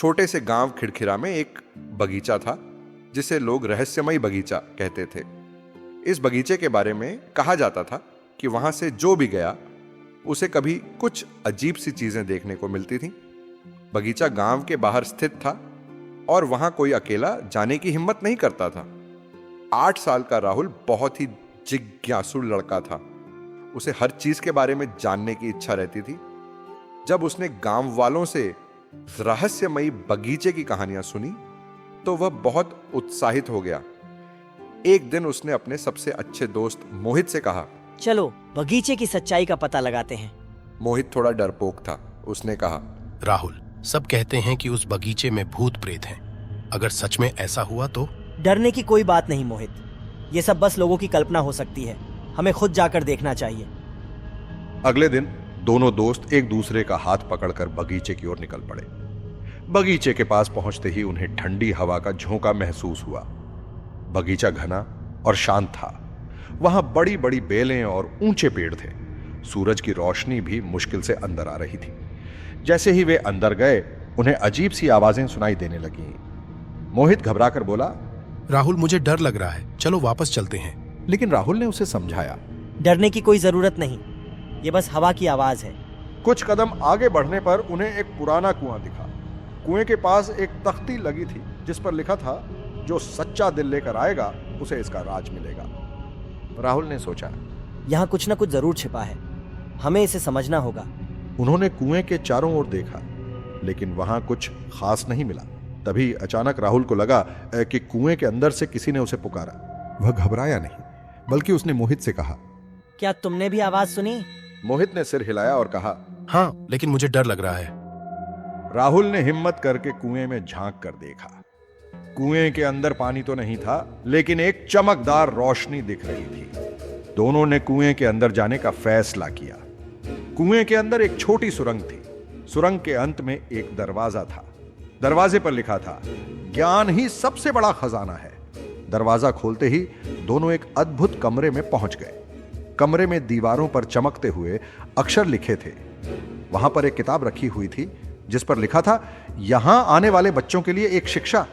छोटे से गांव खिड़खिरा में एक बगीचा था जिसे लोग रहस्यमयी बगीचा कहते थे। इस बगीचे के बारे में कहा जाता था कि वहां से जो भी गया उसे कभी कुछ अजीब सी चीजें देखने को मिलती थीं। बगीचा गांव के बाहर स्थित था और वहां कोई अकेला जाने की हिम्मत नहीं करता था। 8 साल का राहुल बहुत ही जिज्ञासु लड़का था। उसे हर चीज के बारे में जानने की इच्छा रहती थी। जब उसने गांव वालों से रहस्यमयी बगीचे की कहानियां सुनी तो वह बहुत उत्साहित हो गया। एक दिन उसने अपने सबसे अच्छे दोस्त मोहित से कहा, चलो बगीचे की सच्चाई का पता लगाते हैं। मोहित थोड़ा डरपोक था। उसने कहा, राहुल, सब कहते हैं कि उस बगीचे में भूत प्रेत हैं। अगर सच में ऐसा हुआ तो? डरने की कोई बात नहीं मोहित, ये सब बस लोगों की कल्पना हो सकती है। हमें खुद जाकर देखना चाहिए। अगले दिन दोनों दोस्त एक दूसरे का हाथ पकड़कर बगीचे की ओर निकल पड़े। बगीचे के पास पहुंचते ही उन्हें ठंडी हवा का झोंका महसूस हुआ। बगीचा घना और शांत था। वहां बड़ी बड़ी बेलें और ऊंचे पेड़ थे। सूरज की रोशनी भी मुश्किल से अंदर आ रही थी। जैसे ही वे अंदर गए उन्हें अजीब सी आवाजें सुनाई देने लगीं। मोहित घबराकर बोला, राहुल, मुझे डर लग रहा है, चलो वापस चलते हैं। लेकिन राहुल ने उसे समझाया, डरने की कोई जरूरत नहीं, ये बस हवा की आवाज है। कुछ कदम आगे बढ़ने पर उन्हें एक पुराना कुआं दिखा। कुएं के पास एक तख्ती लगी थी जिस पर लिखा था, जो सच्चा दिल लेकर आएगा उसे इसका राज मिलेगा। राहुल ने सोचा, यहाँ कुछ न कुछ जरूर छिपा है, हमें इसे समझना होगा। उन्होंने कुएं के चारों ओर देखा लेकिन वहां कुछ खास नहीं मिला। तभी अचानक राहुल को लगा कि कुएं के अंदर से किसी ने उसे पुकारा। वह घबराया नहीं, बल्कि उसने मोहित से कहा, क्या तुमने भी आवाज सुनी? मोहित ने सिर हिलाया और कहा, हाँ, लेकिन मुझे डर लग रहा है। राहुल ने हिम्मत करके कुएं में झांक कर देखा। कुएं के अंदर पानी तो नहीं था, लेकिन एक चमकदार रोशनी दिख रही थी। दोनों ने कुएं के अंदर जाने का फैसला किया। कुएं के अंदर एक छोटी सुरंग थी। सुरंग के अंत में एक दरवाजा था। दरवाजे पर लिखा था, ज्ञान ही सबसे बड़ा खजाना है। दरवाजा खोलते ही दोनों एक अद्भुत कमरे में पहुंच गए। कमरे में दीवारों पर चमकते हुए अक्षर लिखे थे। वहां पर एक किताब रखी हुई थी जिस पर लिखा था, यहां आने वाले बच्चों के लिए एक शिक्षा।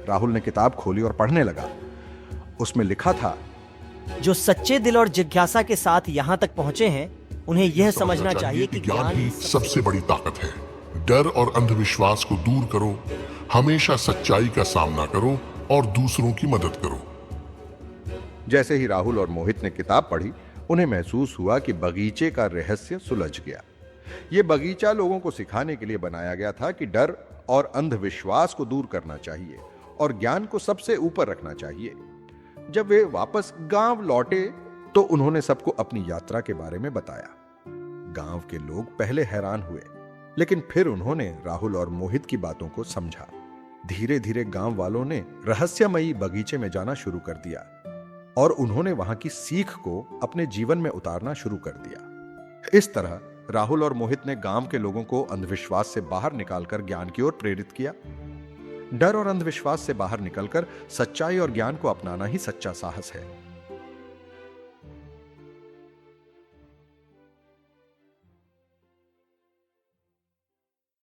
राहुल ने किताब खोली और पढ़ने लगा। उसमें लिखा था, जो सच्चे दिल और जिज्ञासा के साथ यहाँ तक पहुँचे हैं उन्हें यह समझना चाहिए कि ज्ञान ही सबसे बड़ी ताकत है। डर और अंधविश्वास को दूर करो, हमेशा सच्चाई का सामना करो और दूसरों की मदद करो। जैसे ही राहुल और मोहित ने किताब पढ़ी, उन्हें महसूस हुआ कि बगीचे का रहस्य सुलझ गया। यह बगीचा लोगों को सिखाने के लिए बनाया गया था कि डर और अंधविश्वास को दूर करना चाहिए और ज्ञान को सबसे ऊपर रखना चाहिए। जब वे वापस गांव लौटे तो उन्होंने सबको अपनी यात्रा के बारे में बताया। गांव के लोग पहले हैरान हुए, लेकिन फिर उन्होंने राहुल और मोहित की बातों को समझा। धीरे धीरे गांव वालों ने रहस्यमयी बगीचे में जाना शुरू कर दिया और उन्होंने वहां की सीख को अपने जीवन में उतारना शुरू कर दिया। इस तरह राहुल और मोहित ने गांव के लोगों को अंधविश्वास से बाहर निकालकर ज्ञान की ओर प्रेरित किया। डर और अंधविश्वास से बाहर निकलकर सच्चाई और ज्ञान को अपनाना ही सच्चा साहस है।